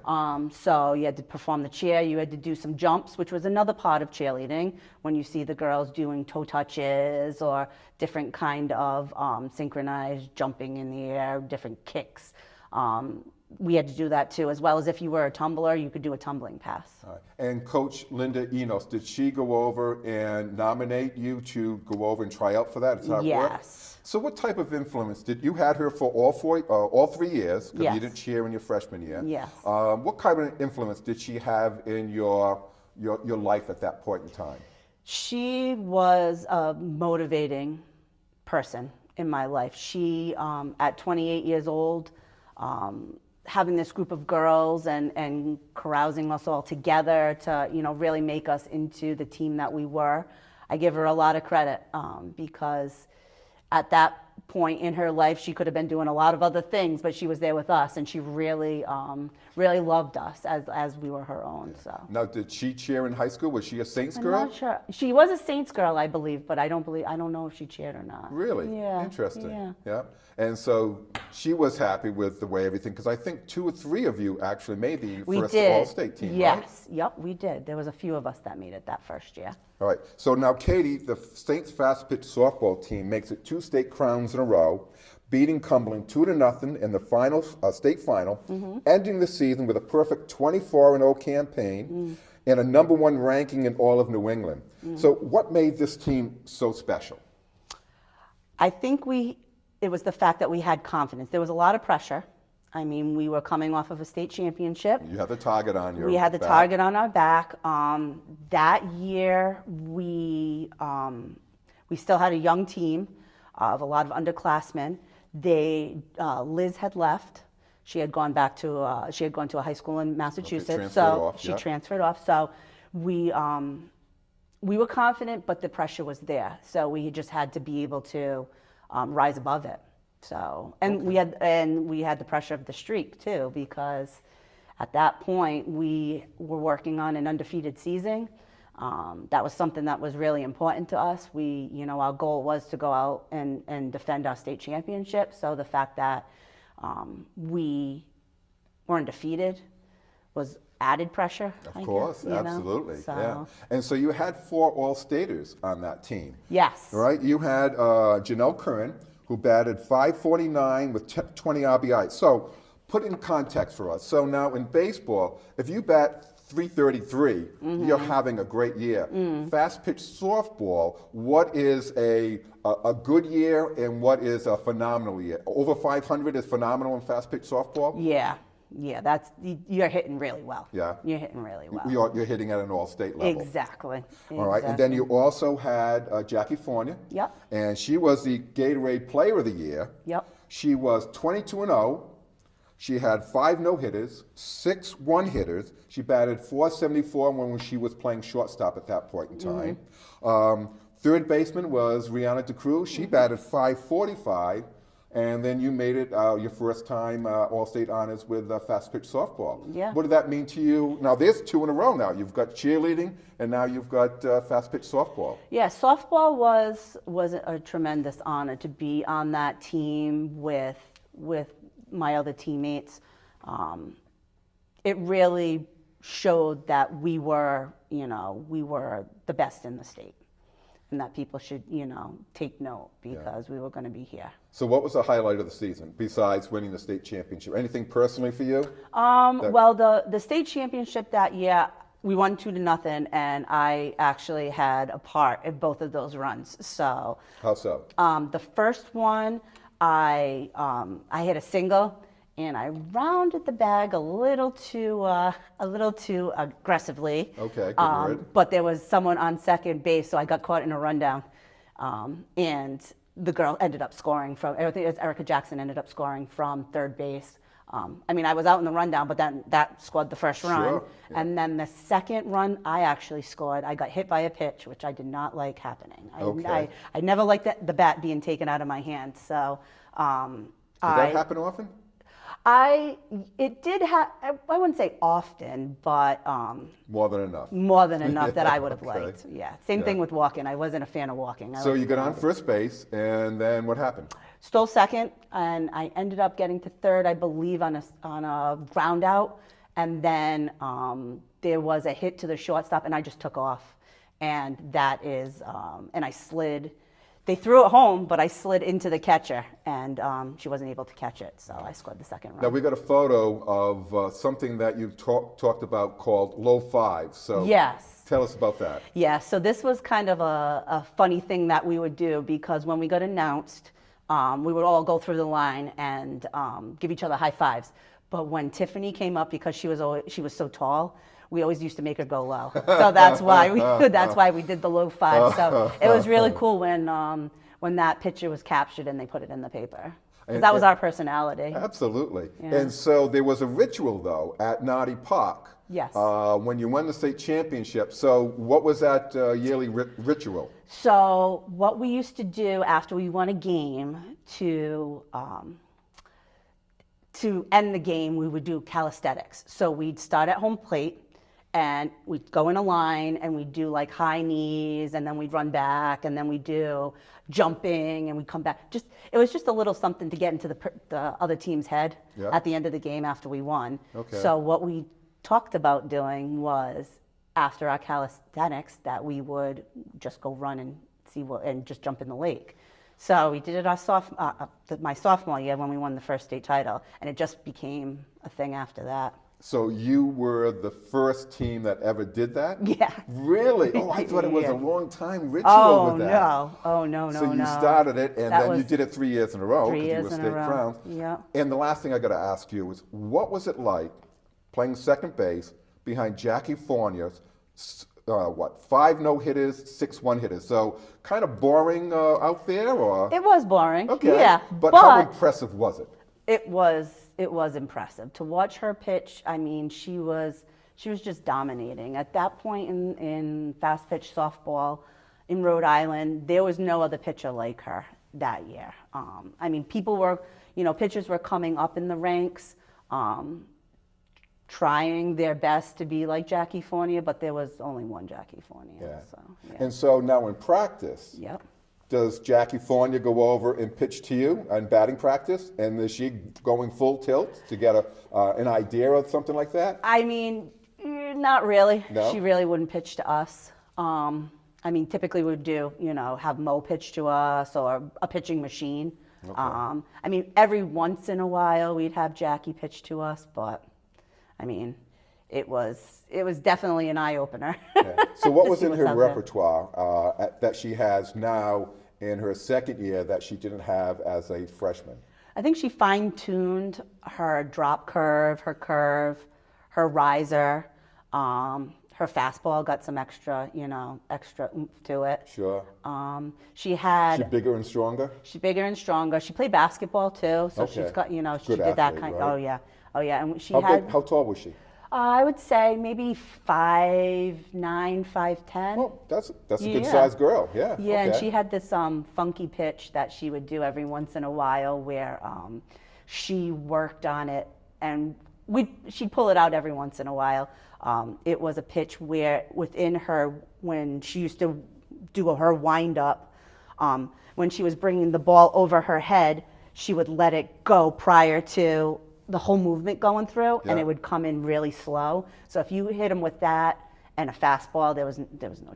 So you had to perform the cheer. You had to do some jumps, which was another part of cheerleading. When you see the girls doing toe touches or different kind of synchronized jumping in the air, different kicks. We had to do that too, as well as if you were a tumbler, you could do a tumbling pass. All right. And Coach Linda Enos, did she go over and nominate you to go over and try out for that? Yes. So what type of influence did you had her for all 3 years? Because you didn't cheer in your freshman year. Yes. What kind of influence did she have in your life at that point in time? She was a motivating person in my life. She, at 28 years old, having this group of girls and carousing us all together to, really make us into the team that we were. I give her a lot of credit because at that point in her life, she could have been doing a lot of other things, but she was there with us, and she really, really loved us as we were her own. So. Now, did she cheer in high school? Was she a Saints girl? I'm not sure. She was a Saints girl, I believe, but I don't know if she cheered or not. Really? Yeah. Interesting. Yeah. And so she was happy with the way everything, because I think 2 or 3 of you actually made the first All-State team, yes. right? Yep, we did. There was a few of us that made it that first year. All right. So now, Katie, the Saints fast pitch softball team makes it 2 state crowns in a row, beating Cumberland 2-0 in the final state final, ending the season with a perfect 24-0 campaign and a #1 ranking in all of New England. So what made this team so special? I think it was the fact that we had confidence. There was a lot of pressure. I mean, we were coming off of a state championship. You had the target on your We had the back. target on our back. That year, we still had a young team of a lot of underclassmen. Liz had left. She had gone back to she had gone to a high school in Massachusetts. She transferred off. So we were confident, but the pressure was there. So we just had to be able to rise above it. So we had the pressure of the streak too, because at that point we were working on an undefeated season. That was something that was really important to us. Our goal was to go out and defend our state championship. So the fact that we weren't defeated was added pressure. Of course, absolutely. So. Yeah. And so you had 4 All-Staters on that team. Yes. Right? You had Janelle Curran, who batted .549 with 20 RBI. So put in context for us. So now in baseball, if you bat .333, you're having a great year. Fast pitch softball, what is a good year and what is a phenomenal year? Over 500 is phenomenal in fast pitch softball? Yeah, you're hitting really well. Yeah. You're hitting really well. You're hitting at an all-state level. Exactly. All right, and then you also had Jackie Fornia. Yep. And she was the Gatorade Player of the Year. Yep. She was 22-0. She had 5 no-hitters, 6 one-hitters. She batted .474 when she was playing shortstop at that point in time. Third baseman was Rihanna DeCruz. She batted .545. And then you made it your first time All-State honors with fast pitch softball. Yeah. What did that mean to you? Now there's 2 in a row now. You've got cheerleading and now you've got fast pitch softball. Yeah, softball was a tremendous honor to be on that team with my other teammates. It really showed that we were the best in the state. And that people should, take note because we were going to be here. So what was the highlight of the season besides winning the state championship? Anything personally for you? Well, the state championship that year, we won 2-0, and I actually had a part in both of those runs. So how so? The first one, I hit a single, and I rounded the bag a little too aggressively. Okay, good word. But there was someone on second base, so I got caught in a rundown, and the girl ended up scoring from. I think it was Erica Jackson ended up scoring from third base. I was out in the rundown, but then that scored the first run. Sure, yeah. And then the second run, I actually scored. I got hit by a pitch, which I did not like happening. Okay. I never liked the bat being taken out of my hand. So Did that happen often? It did I wouldn't say often, but more than enough. More than enough that I would have Okay. liked. Yeah. Same thing with walking. I wasn't a fan of walking. So you got on first base, and then what happened? Stole second, and I ended up getting to third, I believe, on a ground out, and then there was a hit to the shortstop, and I just took off, and and I slid. They threw it home, but I slid into the catcher, and she wasn't able to catch it, so I scored the second run. Now we got a photo of something that you talked about called low five. So yes. Tell us about that. Yeah, so this was kind of a funny thing that we would do, because when we got announced, we would all go through the line and give each other high fives. But when Tiffany came up, because she was so tall, we always used to make her go low. So that's why we did the low five. So it was really cool when that picture was captured and they put it in the paper. because that was our personality. Absolutely. Yeah. And so there was a ritual, though, at Naughty Park. Yes. When you won the state championship. So what was that yearly ritual? So what we used to do after we won a game to end the game, we would do calisthenics. So we'd start at home plate, and we'd go in a line, and we'd do like high knees, and then we'd run back, and then we'd do jumping, and we'd come back. It was just a little something to get into the other team's head at the end of the game after we won. Okay. So what we talked about doing was, after our calisthenics, that we would just go run and and just jump in the lake. So we did it my sophomore year when we won the first state title, and it just became a thing after that. So you were the first team that ever did that? Yeah. Really? Oh, I thought it was Yeah. a long time ritual with that. No. Oh, no, So you started it, and then you did it 3 years in a row 3 because you years were in a state row. crowns. Yeah. And the last thing I got to ask you is, what was it like playing second base behind Jackie Fournier's 5 no-hitters, 6 one-hitters? So kind of boring out there, or? It was boring. Okay. Yeah. But how impressive was it? It was impressive to watch her pitch. I mean, she was just dominating. At that point in fast pitch softball in Rhode Island, there was no other pitcher like her that year. I mean, pitchers were coming up in the ranks, trying their best to be like Jackie Fournier, but there was only one Jackie Fournier. Yeah. So, yeah. And so now in practice, Yep. does Jackie Fournier go over and pitch to you in batting practice? And is she going full tilt to get an idea of something like that? I mean, not really. No? She really wouldn't pitch to us. I mean, typically we'd do, have Mo pitch to us or a pitching machine. Okay. I mean, every once in a while we'd have Jackie pitch to us, but I mean, it was definitely an eye opener. Yeah. So what to was see in what's her out there. repertoire that she has now in her second year that she didn't have as a freshman? I think she fine-tuned her drop curve, her riser, her fastball got some extra oomph to it. Sure. She had. She's bigger and stronger? She's bigger and stronger. She played basketball too, so Okay. she's got, she Good did that athlete, kind. right? Oh yeah, and she How had. big, how tall was she? I would say maybe 5'9", 5'10". Oh, that's a Yeah. good sized girl. Yeah. Yeah, and okay. she had this funky pitch that she would do every once in a while where she worked on it, and she'd pull it out every once in a while. It was a pitch where within her, when she used to do her wind up, when she was bringing the ball over her head, she would let it go prior to the whole movement going through, and Yeah. it would come in really slow. So if you hit him with that and a fastball, there was no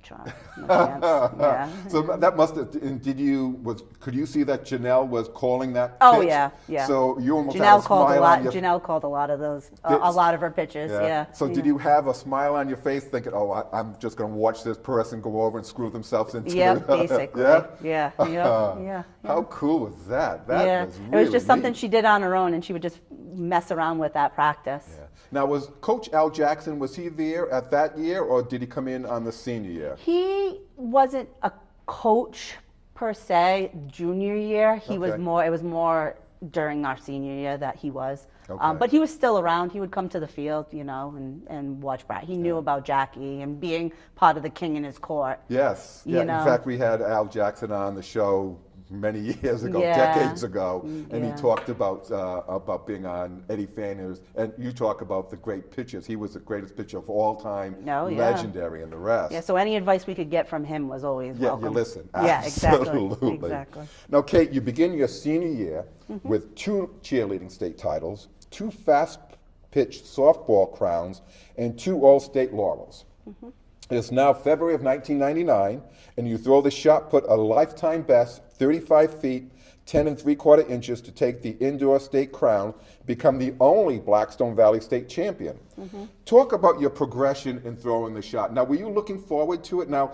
chance. No chance. Yeah. So that must have. And could you see that Janelle was calling that? Oh pitch? yeah. So you almost had Janelle a called smile a lot. on your. Janelle called a lot of those, Did- a lot of her pitches. Yeah. So did you have a smile on your face, thinking, "Oh, I'm just going to watch this person go over and screw themselves into"? Yeah, the, basically. Yeah. Yeah. How cool was that? That Yeah. was It really was just something neat. she did on her own, and she would just mess around with that practice. Yeah. Now, was Coach Al Jackson, was he there at that year, or did he come in on the senior year? He wasn't a coach per se. Junior year, he was Okay. more. It was more during our senior year that he was. Okay. But he was still around. He would come to the field, and watch practice. He knew about Jackie and being part of the king in his court. Yes. Yeah. You know. In fact, we had Al Jackson on the show many years ago, Yeah. decades ago, and he Yeah. talked about being on Eddie Fanner's, and you talk about the great pitchers. He was the greatest pitcher of all time, Oh, yeah. legendary, and the rest. Yeah. So any advice we could get from him was always Yeah, welcome. you listen. Yeah. Exactly. Absolutely. Exactly. Now, Kate, you begin your senior year Mm-hmm. with 2 cheerleading state titles, 2 fast-pitch softball crowns, and 2 all-state laurels. Mm-hmm. It is now February of 1999, and you throw the shot put a lifetime best 35 feet, 10 3/4 inches to take the indoor state crown, become the only Blackstone Valley state champion. Mm-hmm. Talk about your progression in throwing the shot. Now, were you looking forward to it? Now,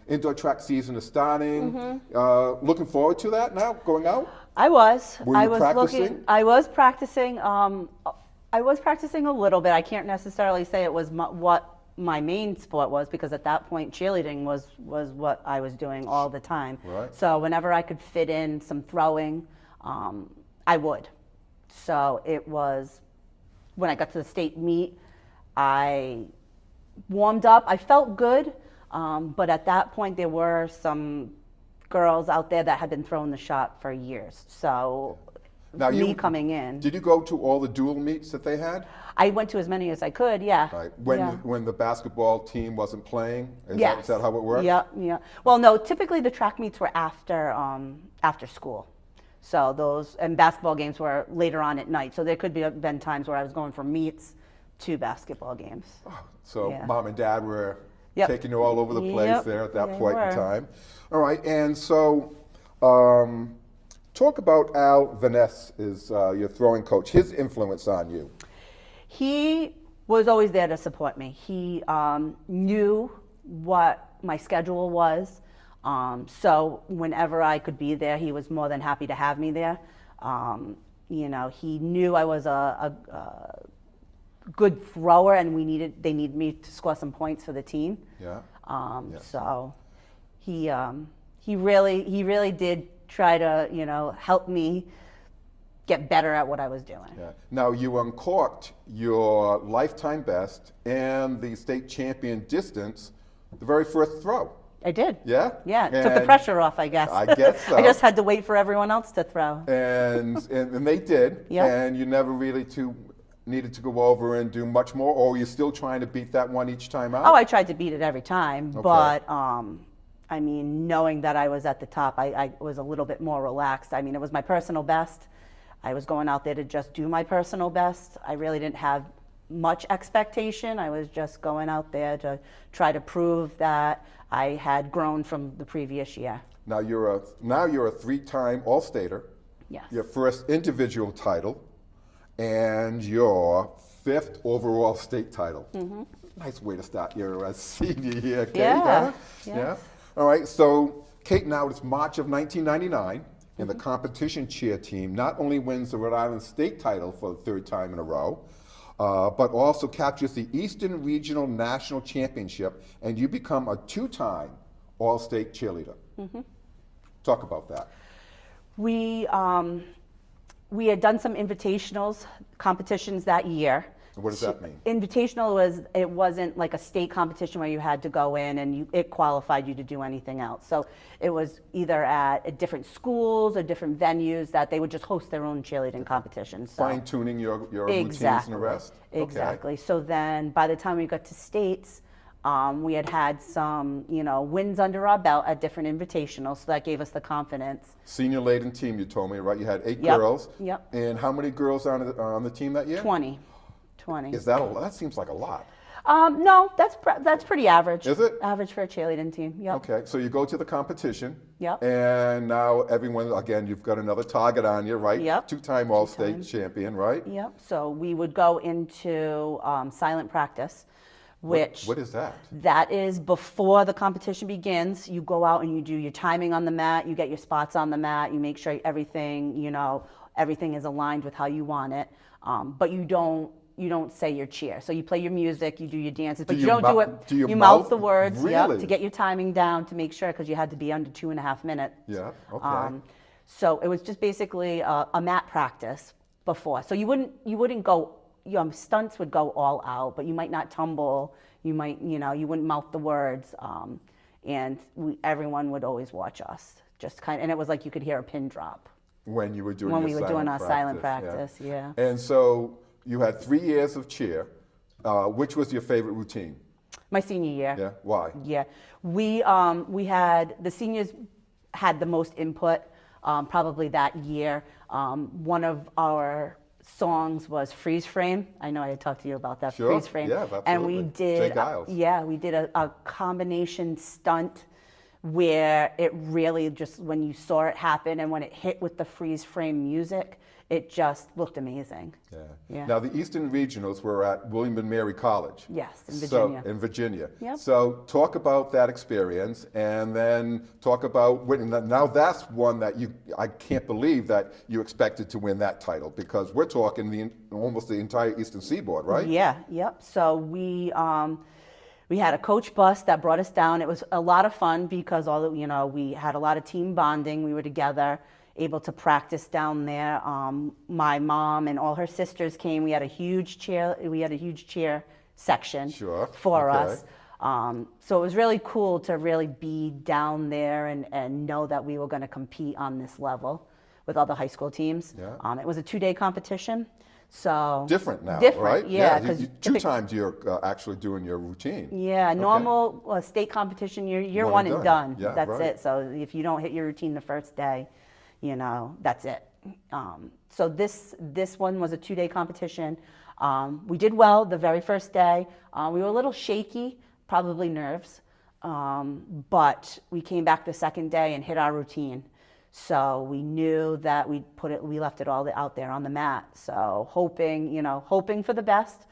indoor track season is starting. Mm-hmm. Looking forward to that now, going out? I was. Were you I was practicing? looking. I was practicing. I was practicing a little bit. I can't necessarily say it was what my main sport was, because at that point cheerleading was what I was doing all the time. Right. So whenever I could fit in some throwing, I would. So it was, when I got to the state meet, I warmed up. I felt good, but at that point there were some girls out there that had been throwing the shot for years. So Now me coming in, did you go to all the dual meets that they had? I went to as many as I could, yeah. Right. Yeah. When the basketball team wasn't playing? Yes. Is that how it worked? Yeah, yeah. Well, no, typically the track meets were after school. So those, and basketball games were later on at night. So there could been times where I was going from meets to basketball games. Oh, so Yeah. mom and dad were Yep. taking you all over the place Yep, there at that they point in were. time. All right, and so talk about Al Vaness, is your throwing coach, his influence on you. He was always there to support me. He knew what my schedule was. So whenever I could be there, he was more than happy to have me there. You know, he knew I was a good thrower, and they needed me to score some points for the team. Yeah. Yes. So he really did try to help me get better at what I was doing. Yeah. Now, you uncorked your lifetime best and the state champion distance the very first throw. I did. Yeah? Yeah, it took the And pressure off, I guess. I guess so. I just had to wait for everyone else to throw. And they did. Yeah. And you never really needed to go over and do much more, or you're still trying to beat that one each time out? Oh, I tried to beat it every time, Okay. but I mean, knowing that I was at the top, I was a little bit more relaxed. I mean, it was my personal best. I was going out there to just do my personal best. I really didn't have much expectation. I was just going out there to try to prove that I had grown from the previous year. Now you're a three-time All-Stater. Yes. Your first individual title, and your fifth overall state title. Mm-hmm. Nice way to start your senior year, Kate. Yeah. Huh? Yeah. Yeah. All right. So, Kate, now it's March of 1999, and the competition cheer team not only wins the Rhode Island state title for the third time in a row, but also captures the Eastern Regional National Championship, and you become a two-time All-State cheerleader. Mm-hmm. Talk about that. We had done some invitationals competitions that year. What does that mean? Invitational it wasn't like a state competition where you had to go in and it qualified you to do anything else. So it was either at different schools or different venues that they would just host their own cheerleading competitions. So. Fine tuning your routines and the rest. Exactly. So then by the time we got to states, we had some, wins under our belt at different invitationals, so that gave us the confidence. Senior laden team, you told me, right? You had 8 Yep, girls. yep. And how many girls on the team that year? 20. Is that a lot? That seems like a lot. No, that's pretty average. Is it? Average for a cheerleading team. Yep. Okay, so you go to the competition. Yep. And now everyone, again, you've got another target on you, right? Yep. Two-time All-State champion, right? Yep. So we would go into silent practice, which What is that? that is before the competition begins. You go out and you do your timing on the mat. You get your spots on the mat. You make sure everything, everything is aligned with how you want it. But you don't say your cheer. So you play your music, you do your dances, but you don't do it. Do you mouth mouth the words, Really? to get your timing down, to make sure, because you had to be under 2.5 minutes. Yeah, okay. So it was just basically a mat practice before. So you wouldn't go. Your stunts would go all out, but you might not tumble. You might, you wouldn't mouth the words, and everyone would always watch us. Just and it was like you could hear a pin drop When you were doing when your we were silent doing our practice, silent practice. Yeah. And so you had 3 years of cheer. Which was your favorite routine? My senior year. Yeah, why? Yeah, we had the seniors had the most input probably that year. One of our songs was Freeze Frame. I know I had talked to you about that. Sure. Freeze Frame. Yeah, absolutely. And we did we did a combination stunt where it really just, when you saw it happen and when it hit with the freeze frame music, it just looked amazing. Yeah. Now the Eastern Regionals were at William and Mary College. Yes, in Virginia. In Virginia. Yep. So talk about that experience, and then talk about winning. Now that's one that I can't believe that you expected to win that title, because we're talking almost the entire Eastern Seaboard, right? Yeah. Yep. So we had a coach bus that brought us down. It was a lot of fun because we had a lot of team bonding. We were together. able to practice down there. My mom and all her sisters came. We had a huge cheer section for us. So it was really cool to really be down there and know that we were going to compete on this level with other high school teams. It was a 2-day competition. So different now, different, right? Yeah, because two times you're actually doing your routine. Yeah, normal state competition, you're one and done. Yeah, that's it. So if you don't hit your routine the first day, that's it. So this one was a 2-day competition. We did well the very first day. We were a little shaky, probably nerves, but we came back the second day and hit our routine. So we knew that we left it all out there on the mat. So hoping for the best.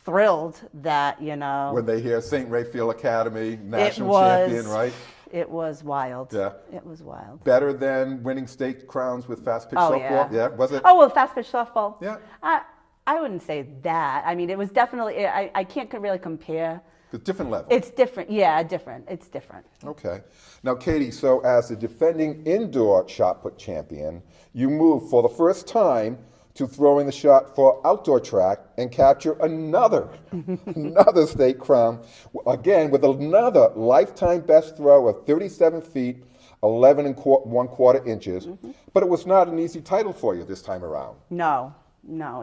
Thrilled that, when they hear St. Raphael Academy, national champion, right? It was wild. Yeah. It was wild. Better than winning state crowns with fast pitch softball? Yeah. Was it? Oh, well, fast pitch softball. Yeah. I wouldn't say that. I mean, it was definitely, I can't really compare. It's a different level. It's different. Yeah, different. It's different. Okay. Now, Katie, so as the defending indoor shot put champion, you moved for the first time to throwing the shot for outdoor track and capture another state crown, again with another lifetime best throw of 37 feet, 11 and 1/4 inches. But it was not an easy title for you this time around. No,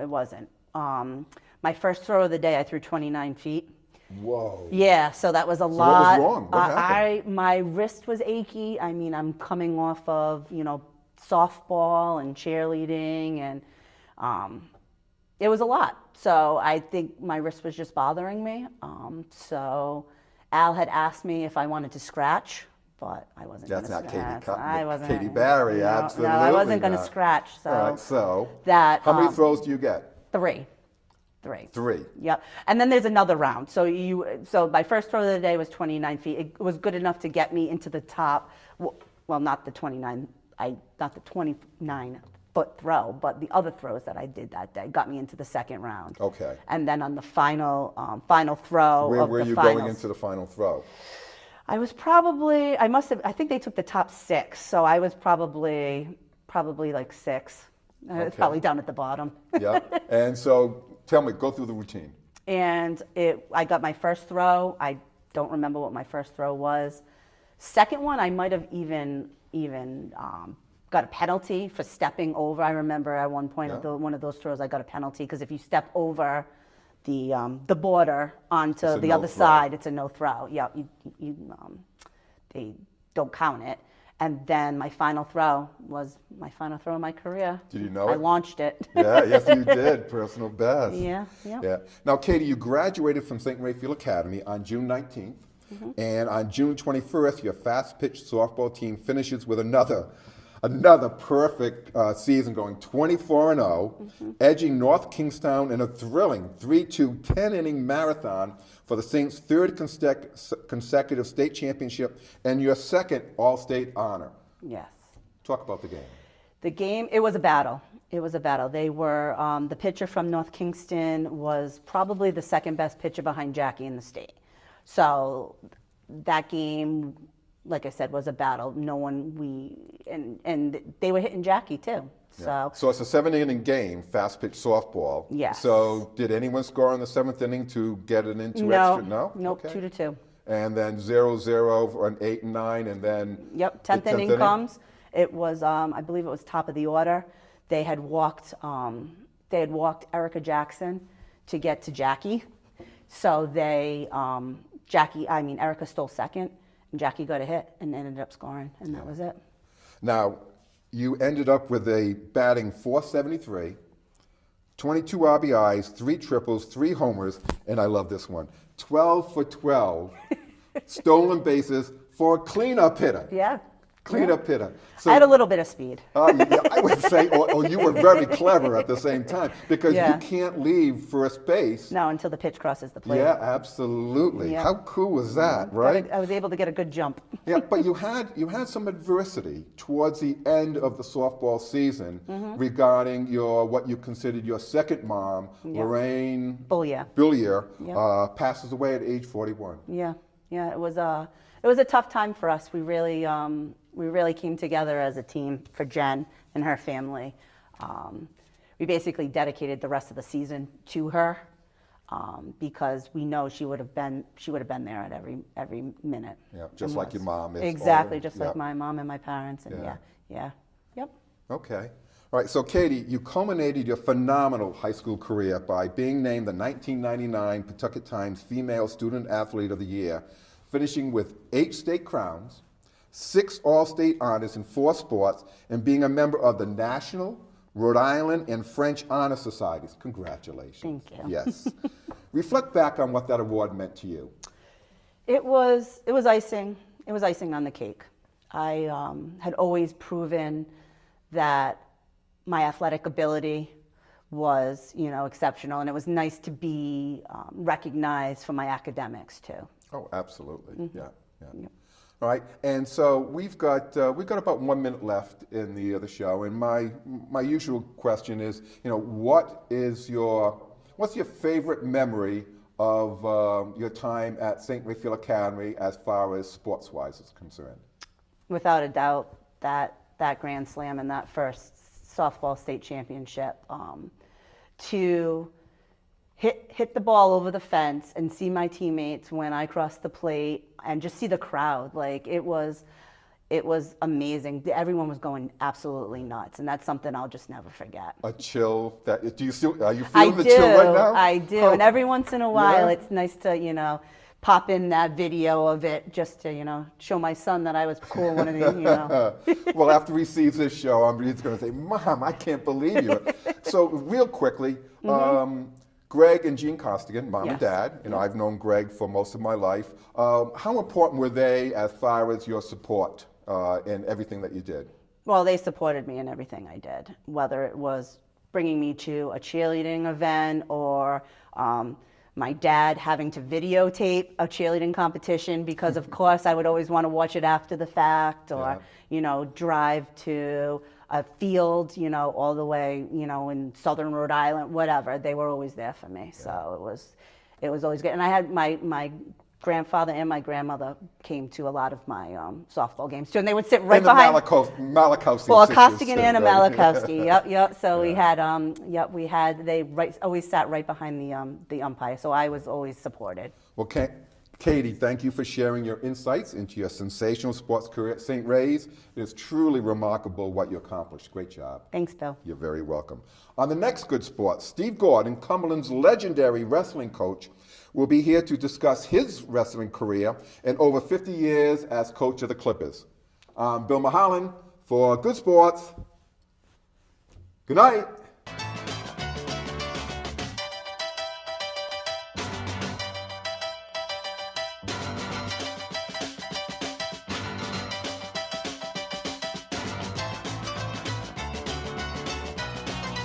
it wasn't. My first throw of the day, I threw 29 feet. Whoa. Yeah, so that was a lot. What was wrong? What happened? My wrist was achy. I mean, I'm coming off of, softball and cheerleading, and it was a lot. So I think my wrist was just bothering me. So Al had asked me if I wanted to scratch, but I wasn't going to scratch. That's not I wasn't. Katie Barry, absolutely. No, I wasn't going to scratch. So, all right, so how many throws do you get? 3. 3. Yep. And then there's another round. So my first throw of the day was 29 feet. It was good enough to get me into the top. Well, not the 29-foot throw, but the other throws that I did that day got me into the second round. Okay. And then on the final throw Where of were the you finals, going into the final throw? I was probably, I think they took the top 6, so I was probably like 6. It's probably down at the bottom. Yeah. And so tell me, go through the routine. And I got my first throw. I don't remember what my first throw was. Second one, I might have even got a penalty for stepping over. I remember at one point one of those throws, I got a penalty because if you step over the border onto the other side, it's a no throw. Yeah, they don't count it. And then my final throw was my final throw of my career. Did you know it? I launched it. Yeah, yes you did. Personal best. Yeah. Now, Katie, you graduated from St. Raphael Academy on June 19th. And on June 21st, your fast pitch softball team finishes with another perfect season, going 24-0, edging North Kingstown in a thrilling 3-2 10-inning marathon for the Saints' third consecutive state championship and your second All-State honor. Yes. Talk about the game. The game, it was a battle. They were, the pitcher from North Kingston was probably the second best pitcher behind Jackie in the state. So that game, like I said, was a battle. And they were hitting Jackie too. Yeah. So it's a 7-inning game, fast pitch softball. Yes. So did anyone score in the 7th inning to get it into extra? No? Nope, 2-2. And then 0-0 on 8 and 9, and then 10th inning comes. It was, I believe it was top of the order. They had walked Erica Jackson to get to Jackie. So Erica stole second, and Jackie got a hit and ended up scoring, and that was it. Now, you ended up with a batting .473, 22 RBIs, 3 triples, 3 homers, and I love this one, 12 for 12 stolen bases for a cleanup hitter. Yeah. Cleanup hitter. So, I had a little bit of speed. I would say, or you were very clever at the same time, because you can't leave first base. No, until the pitch crosses the plate. Yeah, absolutely. Yeah. How cool was that, right? I was able to get a good jump. Yeah, but you had some adversity towards the end of the softball season regarding what you considered your second mom, Lorraine Billier, passes away at age 41. Yeah, it was a tough time for us. We really, We really came together as a team for Jen and her family. We basically dedicated the rest of the season to her because we know she would have been there at every minute. Yeah, just like your mom is. Exactly, just yeah. like my mom and my parents, and yep. Okay. All right, so Katie, you culminated your phenomenal high school career by being named the 1999 Pawtucket Times Female Student Athlete of the Year, finishing with 8 state crowns, 6 All-State honors in 4 sports, and being a member of the National, Rhode Island, and French Honor Societies. Congratulations. Thank you. Yes. Reflect back on what that award meant to you. It was icing. It was icing on the cake. I had always proven that my athletic ability was, exceptional, and it was nice to be recognized for my academics too. Oh, absolutely. Mm-hmm. Yeah. Yep. All right, and so we've got about 1 minute left in the show, and my usual question is, what's your favorite memory of your time at St. Raphael Academy as far as sports-wise is concerned? Without a doubt, that Grand Slam and that first softball state championship, to hit the ball over the fence and see my teammates when I crossed the plate and just see the crowd, like it was amazing. Everyone was going absolutely nuts, and that's something I'll just never forget. A chill are you feeling the chill right now? I do, and every once in a while it's nice to, pop in that video of it just to, show my son that I was cool one of these, Well, after he sees this show, he's going to say, Mom, I can't believe you. So real quickly, Greg and Jean Costigan, Mom and Dad, I've known Greg for most of my life. How important were they as far as your support in everything that you did? Well, they supported me in everything I did, whether it was bringing me to a cheerleading event or my dad having to videotape a cheerleading competition because, of course, I would always want to watch it after the fact, or, drive to a field, all the way, in southern Rhode Island, whatever. They were always there for me. Yeah. So it was always good. And I had my grandfather and my grandmother came to a lot of my softball games too, and they would sit right behind. Malakowski. Well, Costigan and a Malakowski. Yep. So we had they always sat right behind the umpire. So I was always supported. Well, Katie, thank you for sharing your insights into your sensational sports career at St. Ray's. It is truly remarkable what you accomplished. Great job. Thanks, Bill. You're very welcome. On the next Good Sports, Steve Gordon, Cumberland's legendary wrestling coach, will be here to discuss his wrestling career and over 50 years as coach of the Clippers. I'm Bill Mulholland for Good Sports. Good night.